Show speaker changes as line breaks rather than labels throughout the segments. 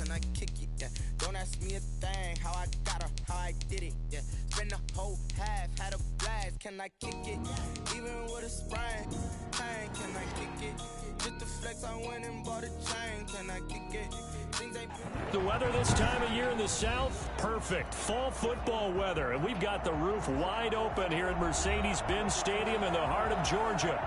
when I kick it, yeah. Don't ask me a thing, how I got her, how I did it, yeah. Spend the whole half, had a blast, can I kick it? Even with a sprain, pain, can I kick it? Just the flex, I went and bought a chain, can I kick it?
The weather this time of year in the South, perfect. Fall football weather, and we've got the roof wide open here at Mercedes-Benz Stadium in the heart of Georgia.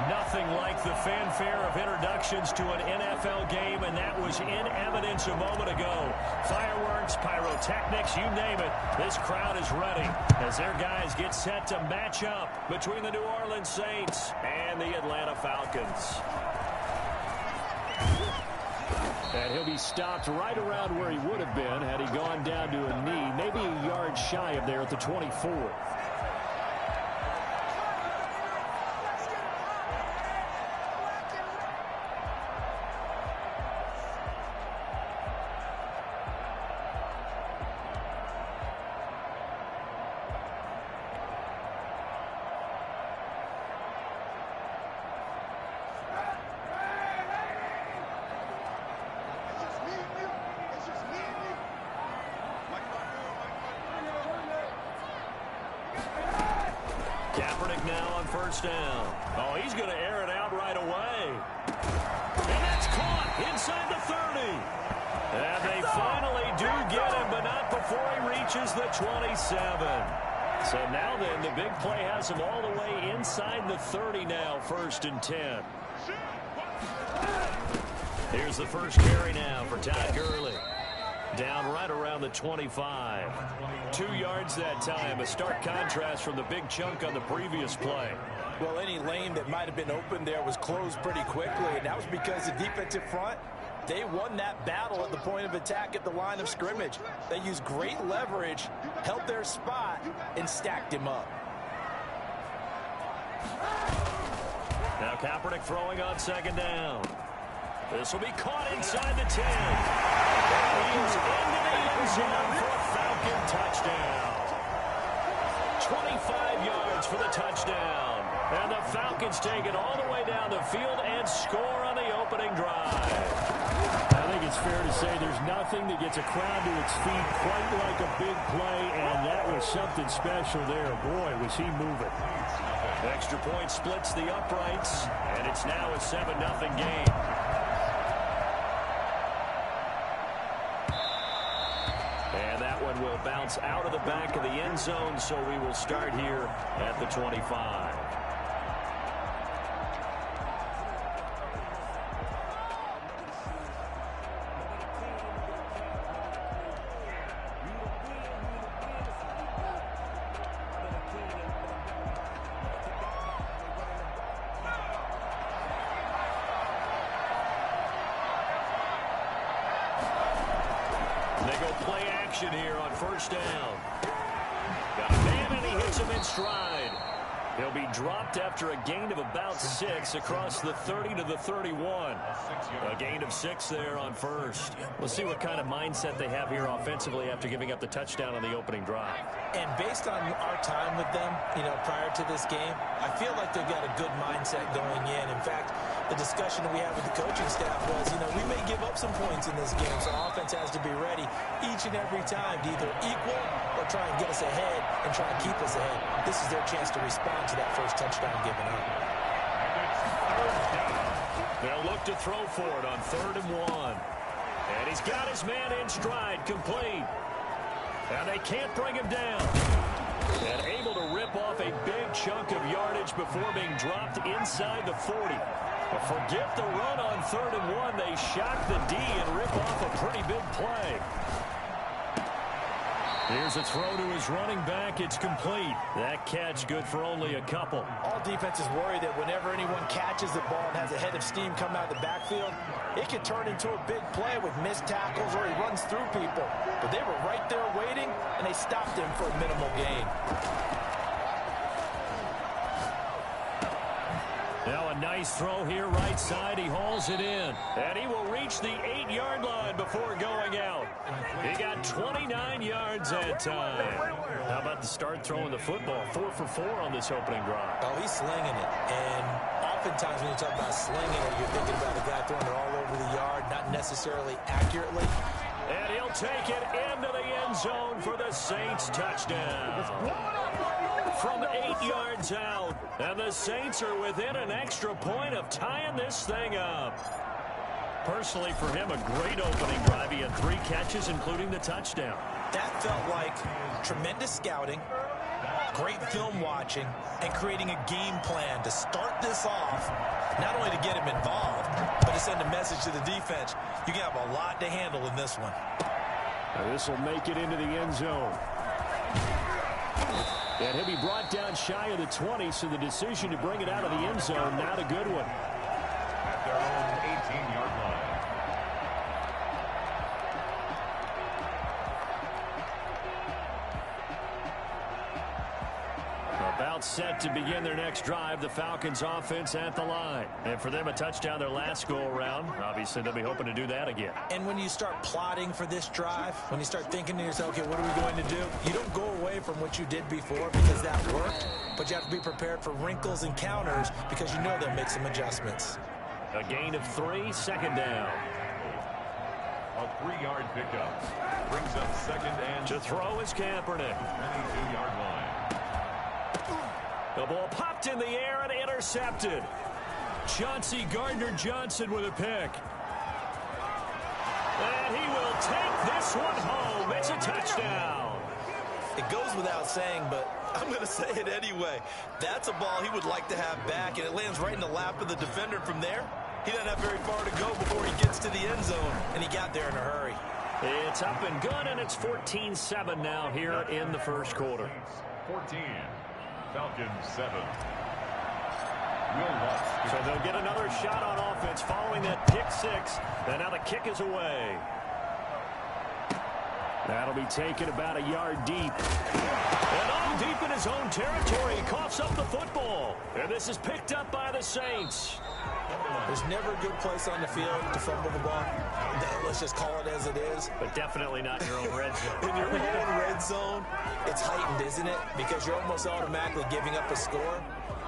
Nothing like the fanfare of introductions to an NFL game, and that was in evidence a moment ago. Fireworks, pyrotechnics, you name it. This crowd is ready as their guys get set to match up between the New Orleans Saints and the Atlanta Falcons. And he'll be stopped right around where he would have been had he gone down to a knee, maybe a yard shy of there at the 24. Now on first down. Oh, he's going to air it out right away. And that's caught inside the 30. And they finally do get him, but not before he reaches the 27. So now then, the big play has him all the way inside the 30 now, 1st and 10. Here's the first carry now for Todd Gurley. Down right around the 25. 2 yards that time, a stark contrast from the big chunk on the previous play.
Well, any lane that might have been open there was closed pretty quickly, and that was because the defensive front, they won that battle at the point of attack at the line of scrimmage. They used great leverage, held their spot, and stacked him up.
Now Kaepernick throwing on 2nd down. This will be caught inside the 10. He is into the end zone for a Falcon touchdown. 25 yards for the touchdown. And the Falcons take it all the way down the field and score on the opening drive.
I think it's fair to say there's nothing that gets a crowd to its feet quite like a big play, and that was something special there. Boy, was he moving.
Extra point splits the uprights, and it's now a 7-0 game. And that one will bounce out of the back of the end zone, so we will start here at the 25. They go play action here on first down. Got a man, and he hits him in stride. He'll be dropped after a gain of about 6 across the 30 to the 31. A gain of 6 there on first. We'll see what kind of mindset they have here offensively after giving up the touchdown on the opening drive.
And based on our time with them, prior to this game, I feel like they've got a good mindset going in. In fact, the discussion that we had with the coaching staff was, we may give up some points in this game, so offense has to be ready each and every time to either equal or try and get us ahead and try and keep us ahead. This is their chance to respond to that first touchdown given up.
They'll look to throw for it on 3rd and 1. And he's got his man in stride, complete. And they can't bring him down. And able to rip off a big chunk of yardage before being dropped inside the 40. But forget the run on 3rd and 1. They shock the D and rip off a pretty big play. Here's a throw to his running back. It's complete. That catch good for only a couple.
All defenses worry that whenever anyone catches the ball and has a head of steam come out of the backfield, it can turn into a big play with missed tackles or he runs through people. But they were right there waiting, and they stopped him for a minimal gain.
Now a nice throw here right side. He hauls it in. And he will reach the 8-yard line before going out. He got 29 yards that time. How about the start throwing the football? 4 for 4 on this opening drive.
Oh, he's slinging it. And oftentimes when you talk about slinging it, you're thinking about a guy throwing it all over the yard, not necessarily accurately.
And he'll take it into the end zone for the Saints touchdown. From 8 yards out. And the Saints are within an extra point of tying this thing up. Personally, for him, a great opening drive. He had 3 catches, including the touchdown.
That felt like tremendous scouting, great film watching, and creating a game plan to start this off, not only to get him involved, but to send a message to the defense. You can have a lot to handle in this one.
Now this will make it into the end zone. And he'll be brought down shy of the 20, so the decision to bring it out of the end zone, not a good one.
At their own 18-yard line.
About set to begin their next drive, the Falcons offense at the line. And for them, a touchdown their last go-around. Obviously, they'll be hoping to do that again.
And when you start plotting for this drive, when you start thinking to yourself, okay, what are we going to do? You don't go away from what you did before because that worked, but you have to be prepared for wrinkles and counters because you know they'll make some adjustments.
A gain of 3, second down.
A 3-yard pickup. Brings up second and...
To throw is Kaepernick.
22-yard line.
The ball popped in the air and intercepted. Chauncey Gardner-Johnson with a pick. And he will take this one home. It's a touchdown.
It goes without saying, but I'm going to say it anyway. That's a ball he would like to have back, and it lands right in the lap of the defender from there. He doesn't have very far to go before he gets to the end zone, and he got there in a hurry.
It's up and good, and it's 14-7 now here in the first quarter.
14. Falcons 7.
So they'll get another shot on offense following that pick 6. And now the kick is away. That'll be taken about a yard deep. And all deep in his own territory. He coughs up the football. And this is picked up by the Saints.
There's never a good place on the field to fumble the ball. Let's just call it as it is.
But definitely not in your own red zone.
In your own red zone, it's heightened, isn't it? Because you're almost automatically giving up a score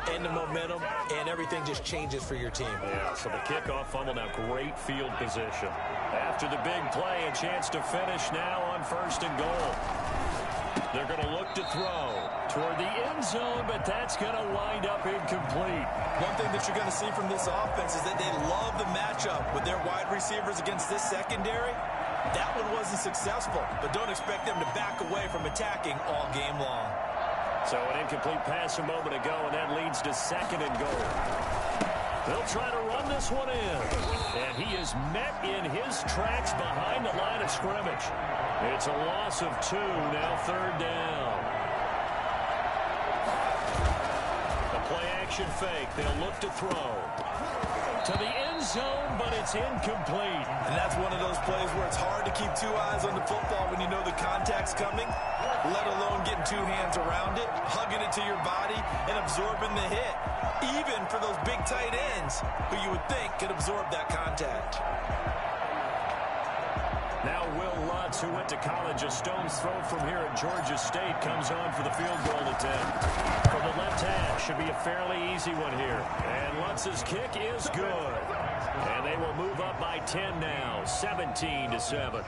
and the momentum, and everything just changes for your team.
Yeah, so the kickoff fumble, now great field position. After the big play, a chance to finish now on 1st and goal. They're going to look to throw toward the end zone, but that's going to wind up incomplete.
One thing that you're going to see from this offense is that they love the matchup with their wide receivers against this secondary. That one wasn't successful, but don't expect them to back away from attacking all game long.
So an incomplete pass a moment ago, and that leads to 2nd and goal. They'll try to run this one in. And he is met in his tracks behind the line of scrimmage. It's a loss of 2, now 3rd down. The play-action fake. They'll look to throw. To the end zone, but it's incomplete.
And that's one of those plays where it's hard to keep 2 eyes on the football when you know the contact's coming, let alone getting 2 hands around it, hugging it to your body, and absorbing the hit. Even for those big tight ends who you would think could absorb that contact.
Now Will Lutz, who went to college a stone's throw from here at Georgia State, comes on for the field goal attempt. From the left hash, should be a fairly easy one here. And Lutz's kick is good. And they will move up by 10 now, 17-7.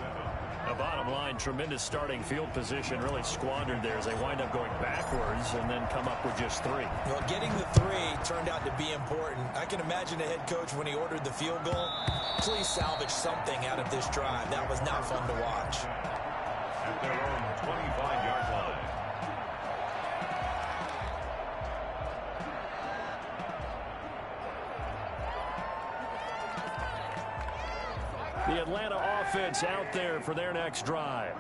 The bottom line, tremendous starting field position, really squandered there as they wind up going backwards and then come up with just 3.
Well, getting the 3 turned out to be important. I can imagine the head coach when he ordered the field goal. Please salvage something out of this drive. That was not fun to watch.
At their own 25-yard line.
The Atlanta offense out there for their next drive.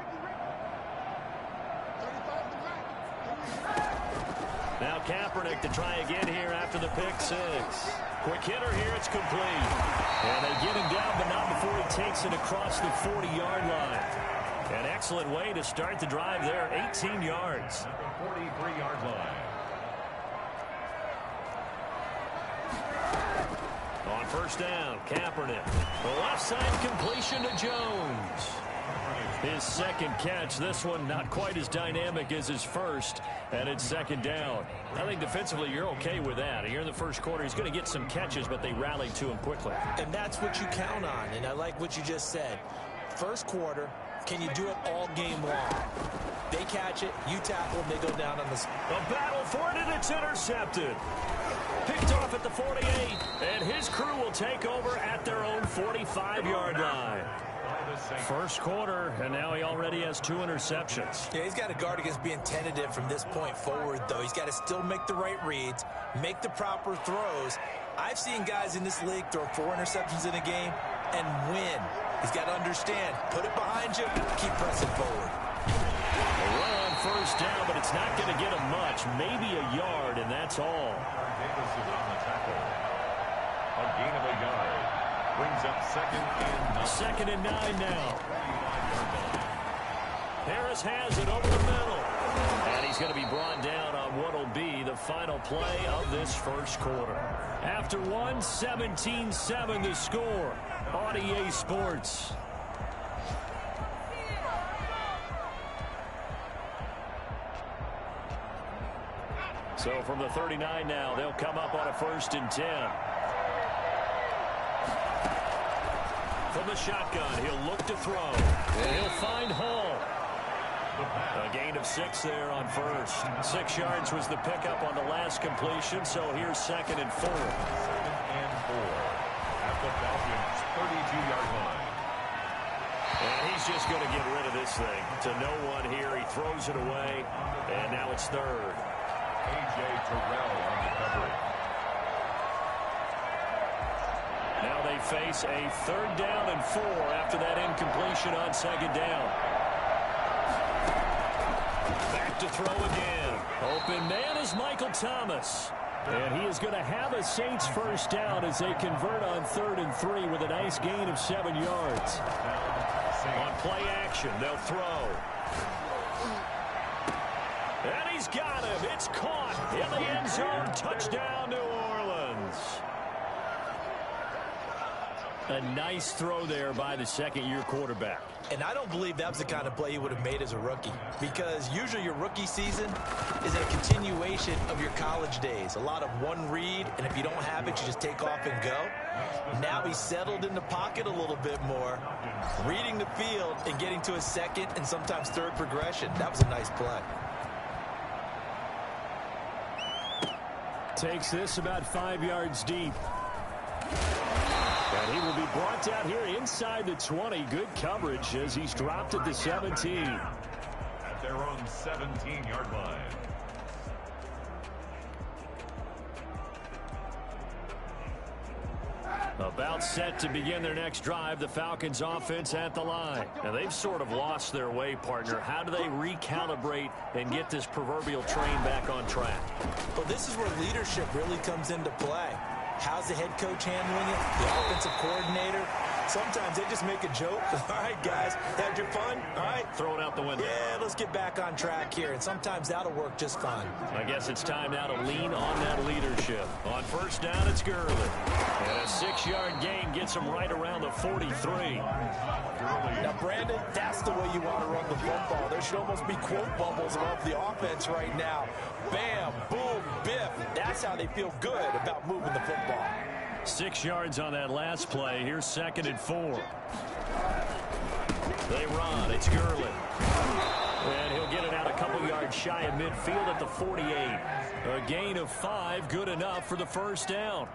Now Kaepernick to try again here after the pick 6. Quick hitter here, it's complete. And they get him down, but not before he takes it across the 40-yard line. An excellent way to start the drive there, 18 yards.
At the 43-yard line.
On 1st down, Kaepernick. The left side completion to Jones. His 2nd catch. This one not quite as dynamic as his first, and it's 2nd down. I think defensively you're okay with that. Here in the first quarter, he's going to get some catches, but they rallied to him quickly.
And that's what you count on, and I like what you just said. first quarter, can you do it all game long? They catch it, you tackle them, they go down on the...
A battle for it, and it's intercepted. Picked off at the 48, and his crew will take over at their own 45-yard line. First quarter, and now he already has 2 interceptions.
Yeah, he's got to guard against being tentative from this point forward, though. He's got to still make the right reads, make the proper throws. I've seen guys in this league throw 4 interceptions in a game and win. He's got to understand, put it behind you, keep pressing forward.
A run on first down, but it's not going to get him much, maybe a yard, and that's all.
Davis is on the tackle. A gain of a yard. Brings up second and 9.
2nd and 9 now. Harris has it over the middle. And he's going to be brought down on what will be the final play of this first quarter. After 17-7 the score on EA Sports. So from the 39 now, they'll come up on a 1st and 10. From the shotgun, he'll look to throw. And he'll find Hall. A gain of 6 there on first. 6 yards was the pickup on the last completion, so here's 2nd and 4.
2nd and 4 at the Falcons' 32-yard line.
And he's just going to get rid of this thing. To no one here, he throws it away, and now it's 3rd.
A.J. Terrell on the coverage.
Now they face a 3rd down and 4 after that incompletion on 2nd down. Back to throw again. Open man is Michael Thomas. And he is going to have a Saints 1st down as they convert on 3rd and 3 with a nice gain of 7 yards. On play action, they'll throw. And he's got him. It's caught in the end zone. Touchdown, New Orleans. A nice throw there by the 2nd-year quarterback.
And I don't believe that was the kind of play he would have made as a rookie, because usually your rookie season is a continuation of your college days. A lot of one read, and if you don't have it, you just take off and go. Now he's settled in the pocket a little bit more, reading the field and getting to a 2nd and sometimes 3rd progression. That was a nice play.
Takes this about 5 yards deep. And he will be brought down here inside the 20. Good coverage as he's dropped at the 17.
At their own 17-yard line.
About set to begin their next drive, the Falcons offense at the line. Now they've sort of lost their way, partner. How do they recalibrate and get this proverbial train back on track?
Well, this is where leadership really comes into play. How's the head coach handling it? The offensive coordinator? Sometimes they just make a joke. All right, guys, had your fun? All right.
Throw it out the window.
Yeah, let's get back on track here. And sometimes that'll work just fine.
I guess it's time now to lean on that leadership. On 1st down, it's Gurley. And a 6-yard gain gets him right around the 43.
Now, Brandon, that's the way you want to run the football. There should almost be quote bubbles above the offense right now. Bam, boom, biff. That's how they feel good about moving the football.
6 yards on that last play. Here's 2nd and 4. They run. It's Gurley. And he'll get it out a couple yards shy of midfield at the 48. A gain of 5, good enough for the 1st down.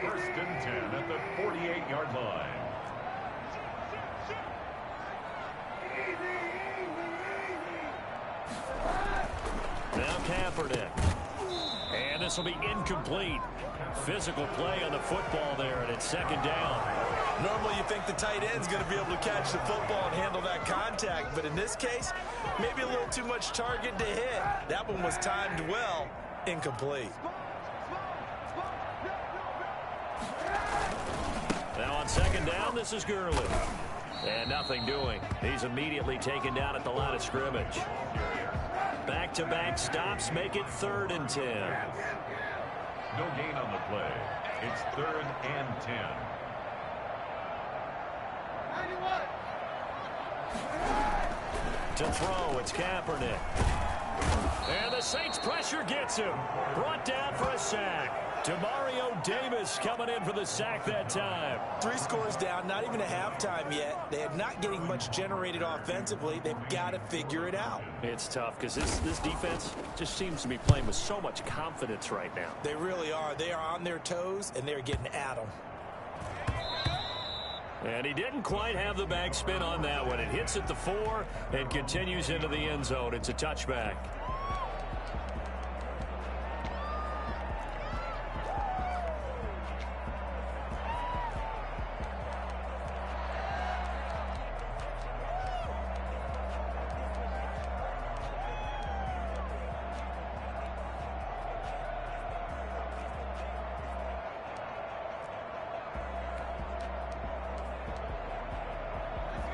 1st and 10 at the 48-yard line.
Now Kaepernick. And this will be incomplete. Physical play on the football there, and it's 2nd down.
Normally you think the tight end's going to be able to catch the football and handle that contact, but in this case, maybe a little too much target to hit. That one was timed well, incomplete.
Now on 2nd down, this is Gurley. And nothing doing. He's immediately taken down at the line of scrimmage. Back-to-back stops make it 3rd and 10.
No gain on the play. It's 3rd and 10.
To throw, it's Kaepernick. And the Saints pressure gets him. Brought down for a sack. Demario Davis coming in for the sack that time.
3 scores down, not even a halftime yet. They are not getting much generated offensively. They've got to figure it out.
It's tough because this defense just seems to be playing with so much confidence right now.
They really are. They are on their toes, and they're getting at them.
And he didn't quite have the backspin on that one. It hits at the 4 and continues into the end zone. It's a touchback.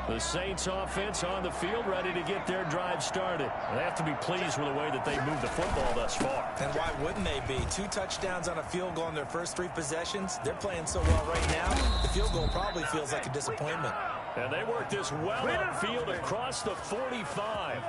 The Saints offense on the field, ready to get their drive started. They have to be pleased with the way that they moved the football thus far.
And why wouldn't they be? 2 touchdowns on a field goal in their first 3 possessions. They're playing so well right now, the field goal probably feels like a disappointment.
And they work this well upfield across the 45.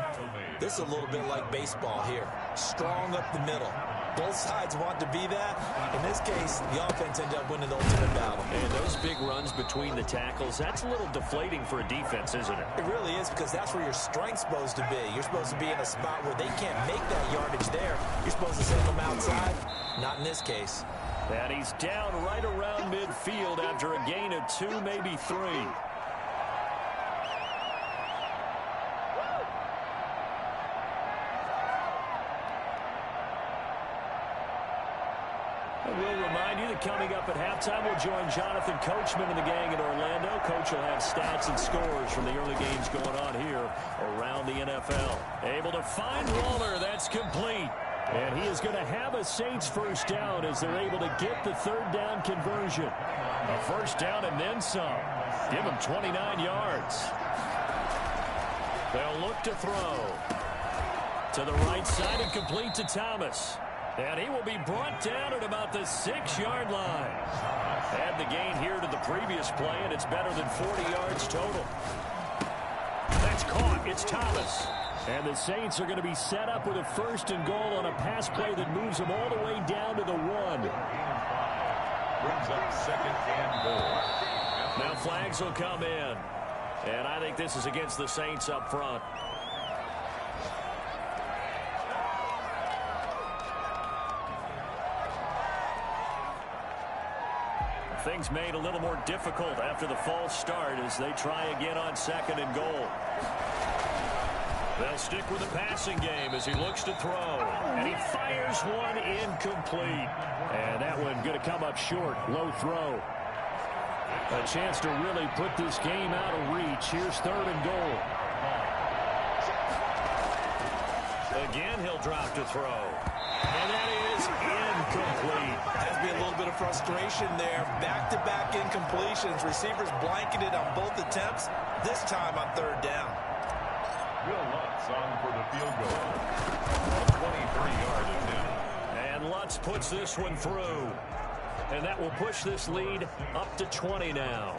This is a little bit like baseball here. Strong up the middle. Both sides want to be that. In this case, the offense ended up winning the ultimate battle.
And those big runs between the tackles, that's a little deflating for a defense, isn't it?
It really is, because that's where your strength's supposed to be. You're supposed to be in a spot where they can't make that yardage there. You're supposed to send them outside. Not in this case.
And he's down right around midfield after a gain of 2, maybe 3. We'll remind you that coming up at halftime, we'll join Jonathan Coachman and the gang in Orlando. Coach will have stats and scores from the early games going on here around the NFL. Able to find Waller. That's complete. And he is going to have a Saints first down as they're able to get the 3rd down conversion. A first down and then some. Give him 29 yards. They'll look to throw. To the right side and complete to Thomas. And he will be brought down at about the 6-yard line. Add the gain here to the previous play, and it's better than 40 yards total. That's caught. It's Thomas. And the Saints are going to be set up with a 1st and goal on a pass play that moves them all the way down to the 1.
Brings up 2nd and goal.
Now flags will come in. And I think this is against the Saints up front. Things made a little more difficult after the false start as they try again on 2nd and goal. They'll stick with the passing game as he looks to throw. And he fires one incomplete. And that one going to come up short. Low throw. A chance to really put this game out of reach. Here's 3rd and goal. Again, he'll drop to throw. And that is incomplete.
Has to be a little bit of frustration there. Back-to-back incompletions. Receivers blanketed on both attempts. This time on 3rd down.
Will Lutz on for the field goal. 23-yard attempt.
And Lutz puts this one through. And that will push this lead up to 20 now.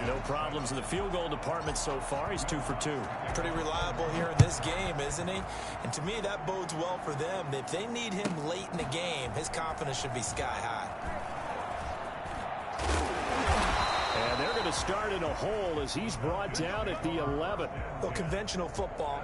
No problems in the field goal department so far. He's 2 for 2.
Pretty reliable here in this game, isn't he? And to me, that bodes well for them. If they need him late in the game, his confidence should be sky high.
And they're going to start in a hole as he's brought down at the 11.
Well, conventional football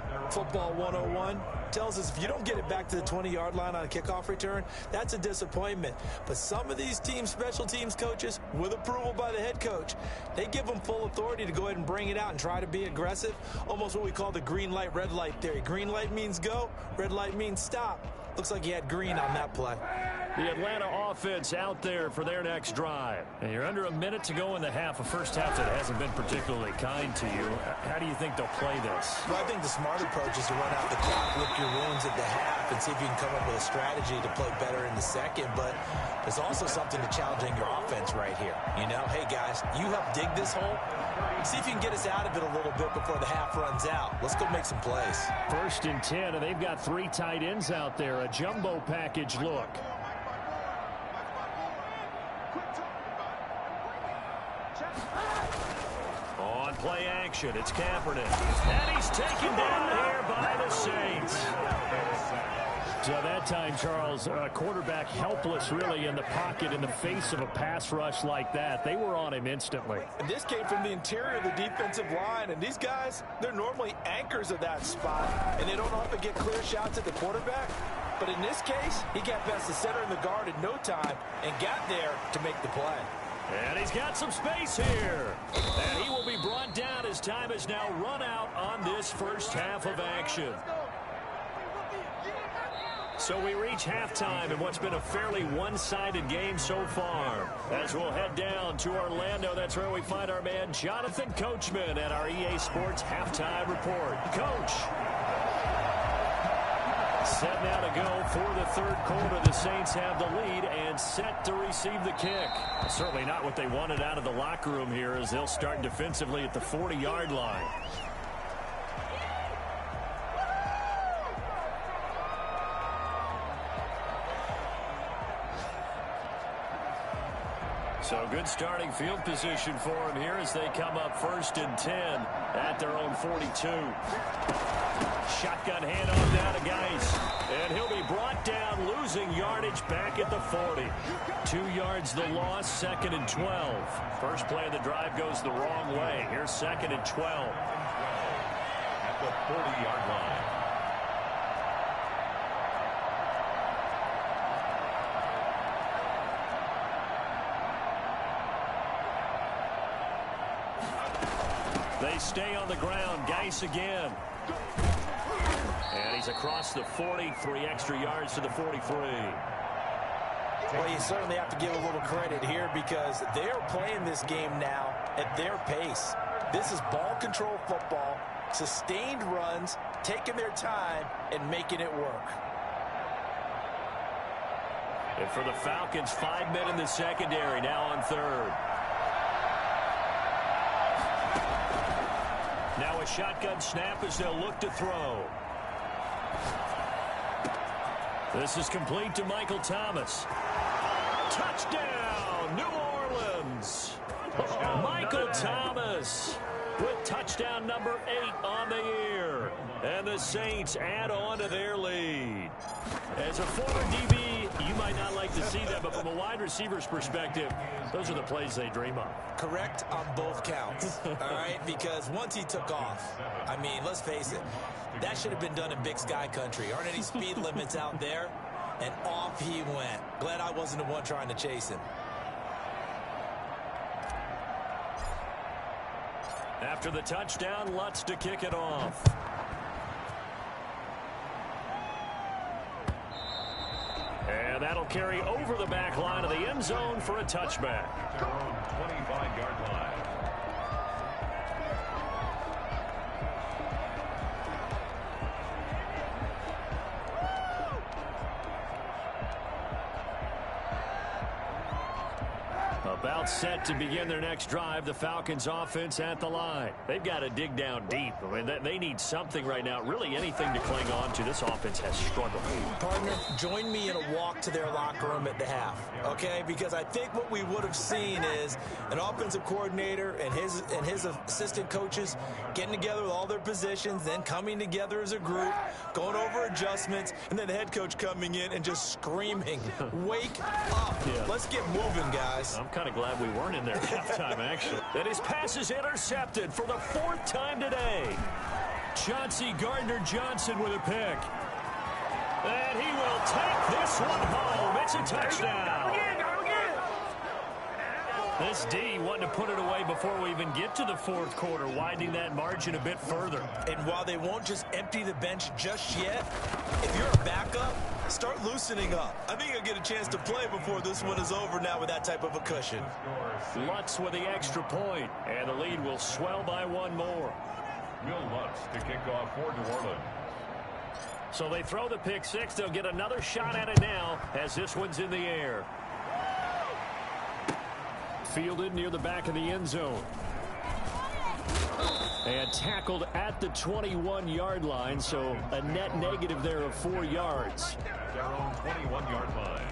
101, tells us if you don't get it back to the 20-yard line on a kickoff return, that's a disappointment. But some of these team special teams coaches, with approval by the head coach, they give them full authority to go ahead and bring it out and try to be aggressive. Almost what we call the green light, red light theory. Green light means go, red light means stop. Looks like he had green on that play.
The Atlanta offense out there for their next drive. And you're under a minute to go in the half, a first half that hasn't been particularly kind to you. How do you think they'll play this?
Well, I think the smart approach is to run out the clock, lick your wounds at the half, and see if you can come up with a strategy to play better in the second. But there's also something to challenging your offense right here. You know, hey, guys, you help dig this hole. See if you can get us out of it a little bit before the half runs out. Let's go make some plays.
1st and 10, and they've got 3 tight ends out there. A jumbo package look. On play action, it's Kaepernick. And he's taken down here by the Saints. So that time, Charles, quarterback helpless really in the pocket in the face of a pass rush like that. They were on him instantly.
And this came from the interior of the defensive line, and these guys, they're normally anchors of that spot, and they don't often get clear shots at the quarterback. But in this case, he got past the center and the guard in no time and got there to make the play.
And he's got some space here. And he will be brought down as time has now run out on this first half of action. So we reach halftime in what's been a fairly one-sided game so far. As we'll head down to Orlando, that's where we find our man Jonathan Coachman at our EA Sports Halftime Report. Coach. Set now to go for the third quarter. The Saints have the lead and set to receive the kick. Certainly not what they wanted out of the locker room here as they'll start defensively at the 40-yard line. So good starting field position for him here as they come up 1st and 10 at their own 42. Shotgun handoff down to Geis. And he'll be brought down, losing yardage back at the 40. 2 yards the loss, 2nd and 12. First play of the drive goes the wrong way. Here's 2nd and 12.
At the 40-yard line.
They stay on the ground. Geis again. And he's across the 40, 3 extra yards to the 43.
Well, you certainly have to give a little credit here because they're playing this game now at their pace. This is ball control football, sustained runs, taking their time, and making it work.
And for the Falcons, 5 men in the secondary, now on third. Now a shotgun snap as they'll look to throw. This is complete to Michael Thomas. Touchdown, New Orleans. Michael Thomas with touchdown number 8 on the year. And the Saints add on to their lead. As a former DB, you might not like to see that, but from a wide receiver's perspective, those are the plays they dream of.
Correct on both counts, all right? Because once he took off, I mean, let's face it, that should have been done in Big Sky country. Aren't any speed limits out there? And off he went. Glad I wasn't the one trying to chase him.
After the touchdown, Lutz to kick it off. And that'll carry over the back line of the end zone for a touchback.
25-yard line.
About set to begin their next drive, the Falcons offense at the line. They've got to dig down deep. I mean, they need something right now, really anything to cling on to. This offense has struggled.
Partner, join me in a walk to their locker room at the half, okay? Because I think what we would have seen is an offensive coordinator and his assistant coaches getting together with all their positions, then coming together as a group, going over adjustments, and then the head coach coming in and just screaming, wake up. Yeah. Let's get moving, guys.
I'm kind of glad we weren't in there at halftime, actually. And his pass is intercepted for the 4th time today. Chauncey Gardner-Johnson with a pick. And he will take this one home. It's a touchdown. This D wanted to put it away before we even get to the 4th quarter, widening that margin a bit further.
And while they won't just empty the bench just yet, if you're a backup, start loosening up. I think you'll get a chance to play before this one is over now with that type of a cushion.
Lutz with the extra point, and the lead will swell by 1 more.
Will Lutz to kick off for New Orleans.
So they throw the pick 6. They'll get another shot at it now as this one's in the air. Fielded near the back of the end zone. And tackled at the 21-yard line, so a net negative there of 4 yards.
Their own 21-yard line.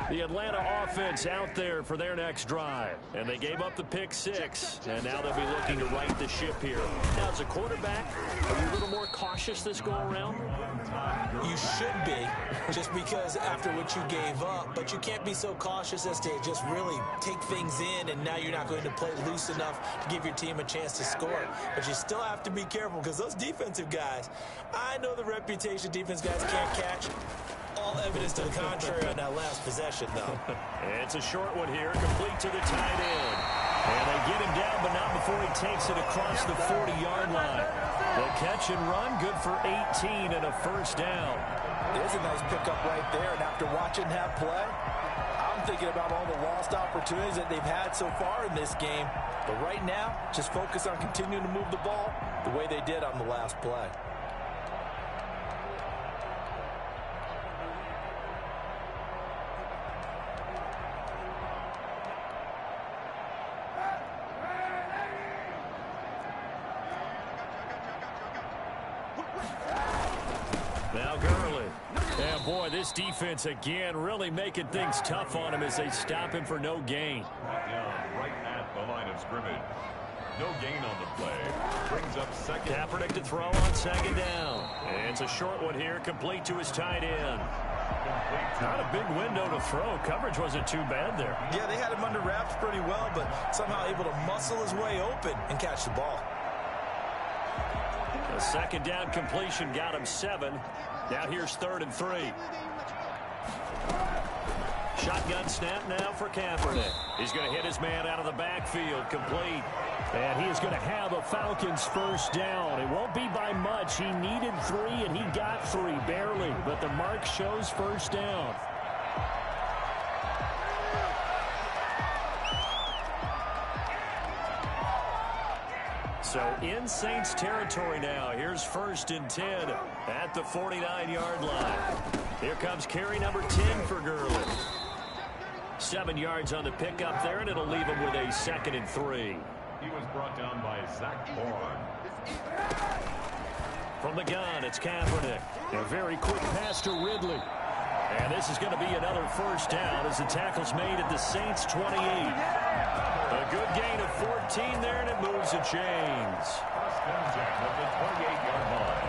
The Atlanta offense out there for their next drive. And they gave up the pick 6. And now they'll be looking to right the ship here. Now, as a quarterback, are you a little more cautious this go-around?
You should be, just because after what you gave up. But you can't be so cautious as to just really take things in, and now you're not going to play loose enough to give your team a chance to score. But you still have to be careful, because those defensive guys, I know the reputation defense guys can't catch. All evidence to the contrary on that last possession, though.
It's a short one here, complete to the tight end. And they get him down, but not before he takes it across the 40-yard line. The catch and run, good for 18 and a first down.
There's a nice pickup right there, and after watching that play, I'm thinking about all the lost opportunities that they've had so far in this game. But right now, just focus on continuing to move the ball the way they did on the last play.
Now Gurley. And boy, this defense again really making things tough on him as they stop him for no gain.
Down right at the line of scrimmage. No gain on the play. Brings up second.
Kaepernick to throw on second down. And it's a short one here, complete to his tight end. Not a big window to throw. Coverage wasn't too bad there.
Yeah, they had him under wraps pretty well, but somehow able to muscle his way open and catch the ball.
A second down completion got him 7. Now here's 3rd and 3. Shotgun snap now for Kaepernick. He's going to hit his man out of the backfield, complete.
And he is going to have a Falcons first down. It won't be by much. He needed 3, and he got 3, barely. But the mark shows first down.
So in Saints territory now. Here's 1st and 10 at the 49-yard line. Here comes carry number 10 for Gurley. 7 yards on the pickup there, and it'll leave him with a 2nd and 3.
He was brought down by Zach Bourne.
From the gun, it's Kaepernick.
A very quick pass to Ridley.
And this is going to be another first down as the tackle's made at the Saints 28. A good gain of 14 there, and it moves the chains.
First and 10 at the 28-yard line.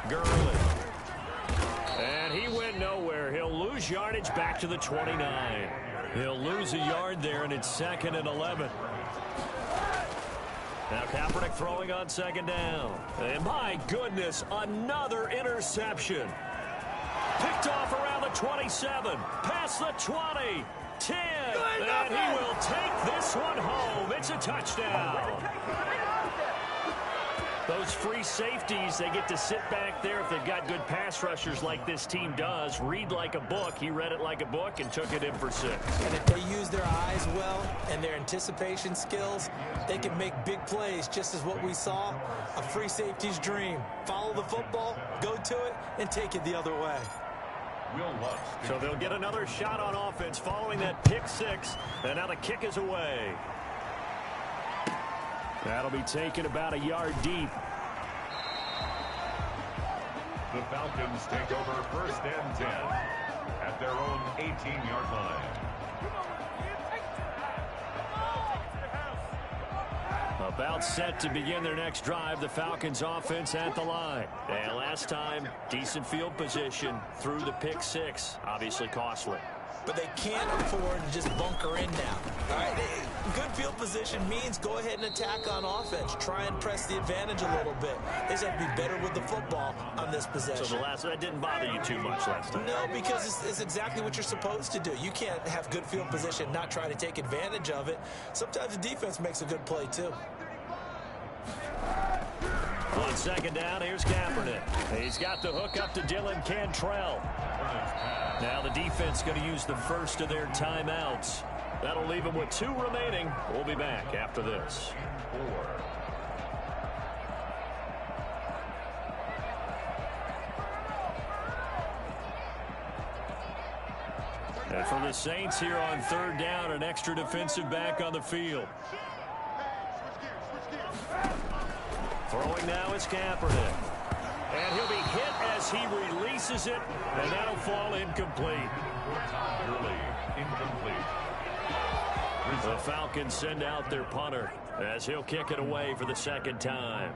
Gurley. And he went nowhere. He'll lose yardage back to the 29. He'll lose a yard there, and it's 2nd and 11. Now Kaepernick throwing on second down. And my goodness, another interception. Picked off around the 27, past the 20, 10, and he will take this one home. It's a touchdown. Those free safeties, they get to sit back there if they've got good pass rushers like this team does. Read like a book. He read it like a book and took it in for 6.
And if they use their eyes well and their anticipation skills, they can make big plays, just as what we saw, a free safety's dream. Follow the football, go to it, and take it the other way.
So they'll get another shot on offense following that pick 6, and now the kick is away.
That'll be taken about a yard deep.
The Falcons take over 1st and 10 at their own 18-yard line.
About set to begin their next drive, the Falcons offense at the line. And last time, decent field position through the pick 6, obviously costly.
But they can't afford to just bunker in now. All right, good field position means go ahead and attack on offense. Try and press the advantage a little bit. They just have to be better with the football on this possession.
So that didn't bother you too much last time?
No, because it's exactly what you're supposed to do. You can't have good field position, not try to take advantage of it. Sometimes the defense makes a good play, too.
On second down, here's Kaepernick. He's got the hook up to Dylan Cantrell. Now the defense going to use the first of their timeouts. That'll leave them with 2 remaining. We'll be back after this. And For the Saints here on third down, an extra defensive back on the field. Throwing now is Kaepernick. And he'll be hit as he releases it, and that'll fall incomplete.
Incomplete.
The Falcons send out their punter as he'll kick it away for the second time.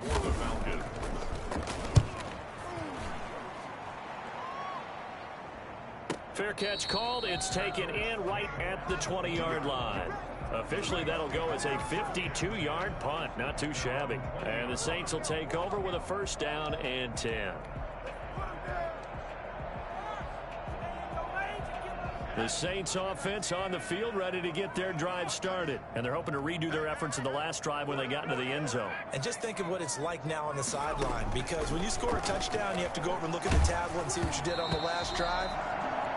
For the Falcons.
Fair catch called. It's taken in right at the 20-yard line. Officially, that'll go as a 52-yard punt. Not too shabby. And the Saints will take over with a first down and 10. The Saints offense on the field ready to get their drive started. And they're hoping to redo their efforts in the last drive when they got into the end zone.
And just think of what it's like now on the sideline, because when you score a touchdown, you have to go over and look at the tablet and see what you did on the last drive.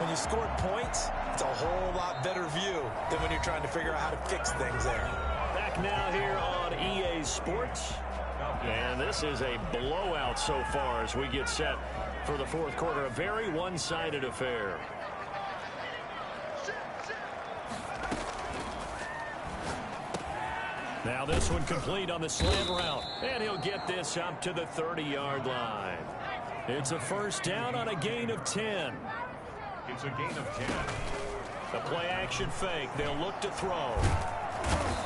When you scored points, it's a whole lot better view than when you're trying to figure out how to fix things there.
Back now here on EA Sports. And this is a blowout so far as we get set for the fourth quarter. A very one-sided affair. Now this one complete on the slant route. And he'll get this up to the 30-yard line. It's a first down on a gain of 10.
It's a gain of 10.
The play-action fake. They'll look to throw.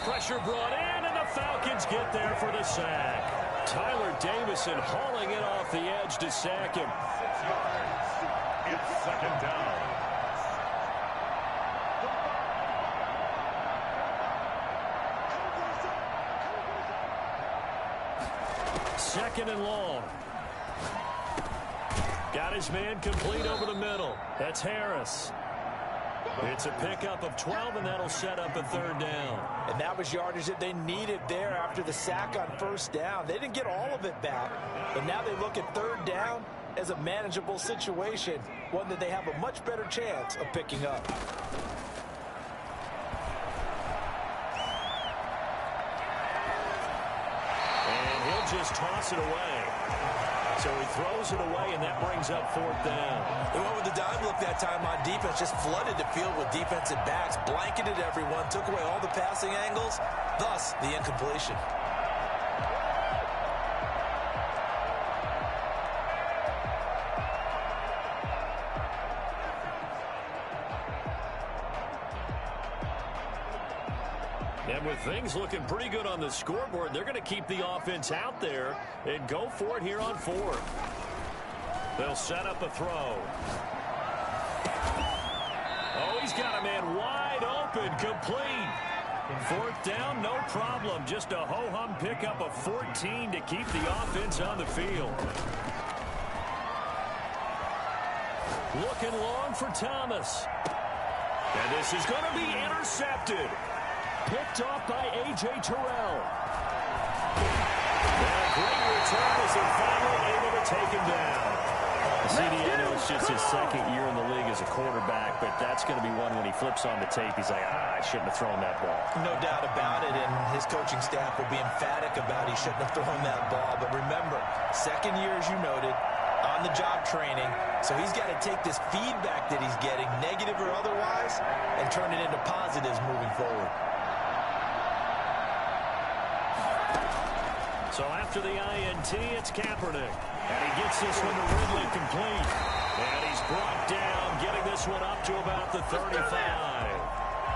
Pressure brought in, and the Falcons get there for the sack. Tyler Davison hauling it off the edge to sack him.
6 yards. It's second down.
Second and long. Got his man complete over the middle. That's Harris. It's a pickup of 12, and that'll set up a third down.
And that was yardage that they needed there after the sack on first down. They didn't get all of it back, but now they look at third down as a manageable situation, one that they have a much better chance of picking up.
And he'll just toss it away. So he throws it away, and that brings up fourth down.
They went with the dime look that time on defense, just flooded the field with defensive backs, blanketed everyone, took away all the passing angles, thus the incompletion.
And with things looking pretty good on the scoreboard, they're going to keep the offense out there and go for it here on fourth. They'll set up a throw. Oh, he's got a man wide open, complete. Fourth down, no problem. Just a ho-hum pickup of 14 to keep the offense on the field. Looking long for Thomas. And this is going to be intercepted. Picked off by A.J. Terrell. And a great return as they're finally able to take him down. CD, I know it's just his second year in the league as a quarterback, but that's going to be one when he flips on the tape. He's like, I shouldn't have thrown that ball.
No doubt about it, and his coaching staff will be emphatic about he shouldn't have thrown that ball. But remember, second year, as you noted, on-the-job training, so he's got to take this feedback that he's getting, negative or otherwise, and turn it into positives moving forward.
So after the INT, it's Kaepernick. And he gets this one to Ridley complete. And he's brought down, getting this one up to about the 35.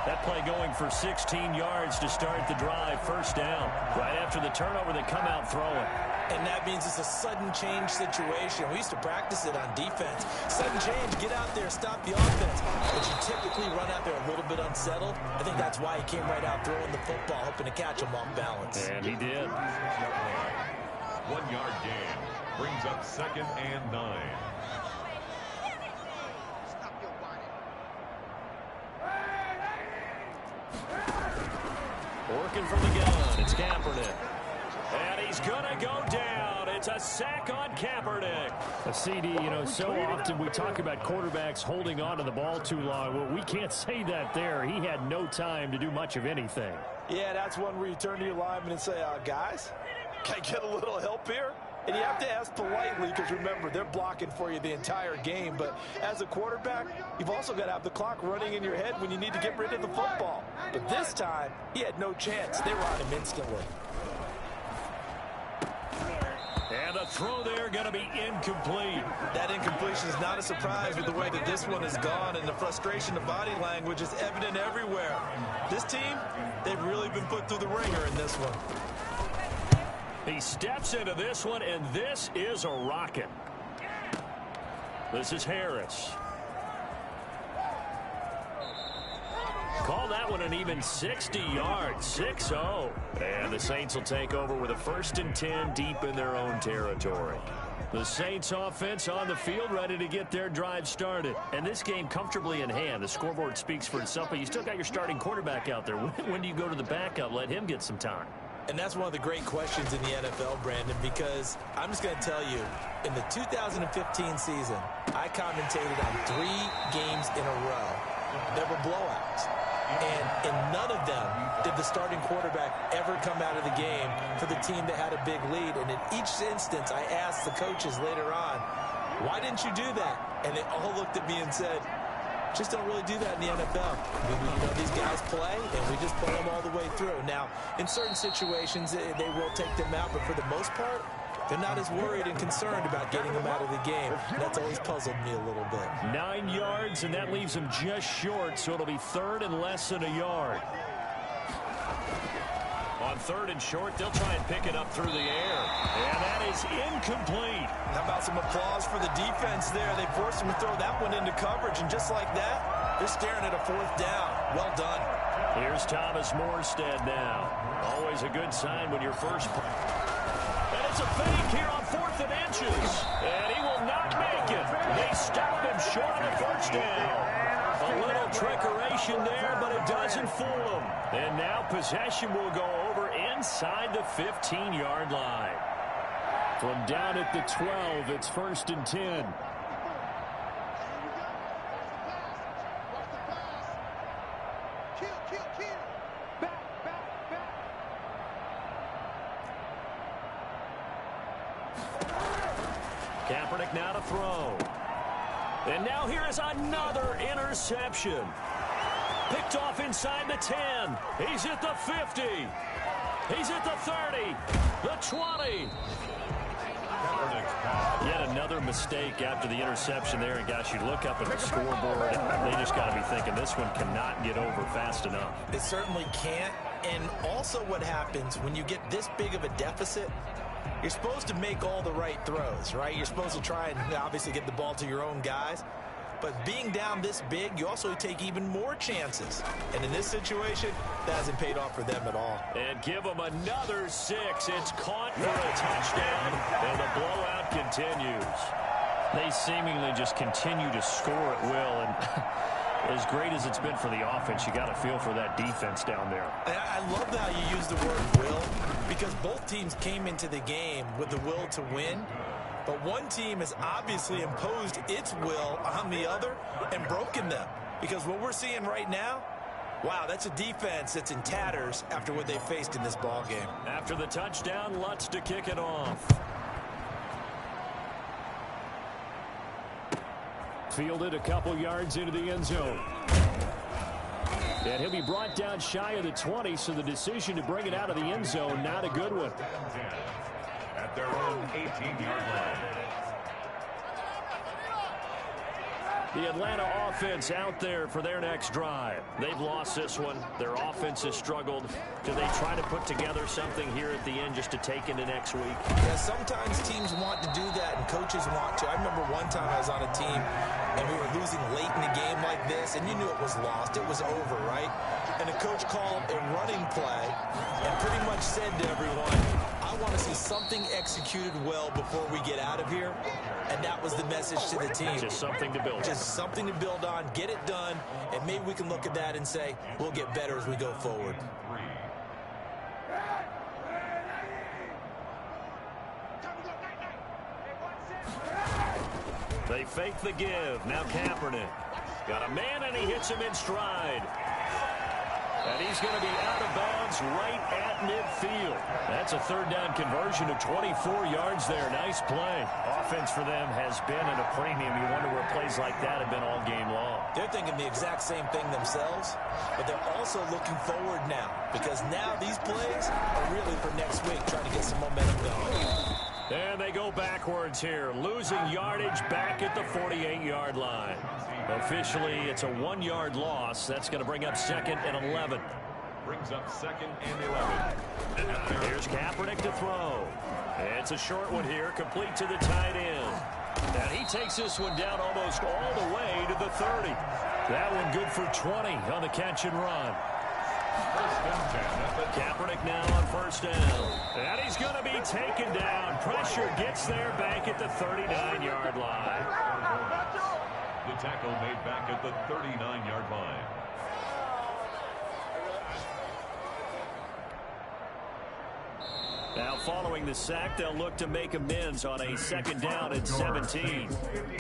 That play going for 16 yards to start the drive, first down. Right after the turnover, they come out throwing.
And that means it's a sudden change situation. We used to practice it on defense. Sudden change, get out there, stop the offense. But you typically run out there a little bit unsettled. I think that's why he came right out throwing the football, hoping to catch him off balance.
And he did.
1 yard gain brings up second and 9.
Working from the gun, it's Kaepernick. And he's going to go down. It's a sack on Kaepernick.
A CD, you know, so often we talk about quarterbacks holding on to the ball too long. Well, we can't say that there. He had no time to do much of anything.
Yeah, that's one where you turn to your lineman and say, guys, can I get a little help here? And you have to ask politely because, remember, they're blocking for you the entire game. But as a quarterback, you've also got to have the clock running in your head when you need to get rid of the football. But this time, he had no chance. They were on him instantly.
And the throw there going to be incomplete.
That incompletion is not a surprise with the way that this one has gone, and the frustration of body language is evident everywhere. This team, they've really been put through the ringer in this one.
He steps into this one, and this is a rocket. This is Harris. Call that one an even 60 yards, 6-0. And the Saints will take over with a 1st and 10 deep in their own territory. The Saints offense on the field ready to get their drive started. And this game comfortably in hand. The scoreboard speaks for itself, but you still got your starting quarterback out there. When do you go to the backup? Let him get some time.
And that's one of the great questions in the NFL, Brandon, because I'm just going to tell you, in the 2015 season, I commentated on 3 games in a row. There were blowouts. And in none of them did the starting quarterback ever come out of the game for the team that had a big lead. And in each instance, I asked the coaches later on, why didn't you do that? And they all looked at me and said, just don't really do that in the NFL. These guys play, and we just play them all the way through. Now, in certain situations, they will take them out, but for the most part, they're not as worried and concerned about getting them out of the game. That's always puzzled me a little bit.
9 yards, and that leaves them just short, so it'll be 3rd and less than a yard. On 3rd and short, they'll try and pick it up through the air. And that is incomplete.
How about some applause for the defense there? They forced him to throw that one into coverage, and just like that, they're staring at a 4th down. Well done.
Here's Thomas Morstead now. Always a good sign when you're first. And it's a fake here on 4th and inches. And he will not make it. They stop him short of the 1st down. A little trickeration there, but it doesn't fool him. And now possession will go over inside the 15-yard line. From down at the 12, it's 1st and 10. Kaepernick now to throw. And now here is another interception. Picked off inside the 10. He's at the 50. He's at the 30. The 20. Yet another mistake after the interception there. And gosh, you look up at the scoreboard, they just got to be thinking this one cannot get over fast enough.
It certainly can't. And also what happens when you get this big of a deficit, you're supposed to make all the right throws, right? You're supposed to try and obviously get the ball to your own guys. But being down this big, you also take even more chances. And in this situation, that hasn't paid off for them at all.
And give them another 6. It's caught for a touchdown, and the blowout continues. They seemingly just continue to score at will, and as great as it's been for the offense, you got to feel for that defense down there.
I love how you use the word will, because both teams came into the game with the will to win. But one team has obviously imposed its will on the other and broken them. Because what we're seeing right now, wow, that's a defense that's in tatters after what they faced in this ball game.
After the touchdown, Lutz to kick it off. Fielded a couple yards into the end zone. And he'll be brought down shy of the 20, so the decision to bring it out of the end zone, not a good one.
At their own 18-yard line.
The Atlanta offense out there for their next drive. They've lost this one. Their offense has struggled. Do they try to put together something here at the end just to take into next week?
Yeah, sometimes teams want to do that and coaches want to. I remember one time I was on a team and we were losing late in the game like this, and you knew it was lost. It was over, right? And the coach called a running play and pretty much said to everyone, I want to see something executed well before we get out of here. And that was the message to the team.
Just something to build on.
Just something to build on, get it done, and maybe we can look at that and say, we'll get better as we go forward.
They fake the give. Now Kaepernick. Got a man, and he hits him in stride. And he's going to be out of bounds right at midfield. That's a third down conversion of 24 yards there. Nice play. Offense for them has been at a premium. You wonder where plays like that have been all game long.
They're thinking the exact same thing themselves, but they're also looking forward now, because now these plays are really for next week, trying to get some momentum going.
And they go backwards here, losing yardage back at the 48-yard line. Officially, it's a 1-yard loss. That's going to bring up 2nd and 11.
Brings up 2nd and 11.
Here's Kaepernick to throw. It's a short one here, complete to the tight end. And he takes this one down almost all the way to the 30. That one good for 20 on the catch and run. Kaepernick now on first down. And he's going to be taken down. Pressure gets there back at the 39-yard line.
The tackle made back at the 39-yard line.
Now following the sack, they'll look to make amends on a 2nd down and 17.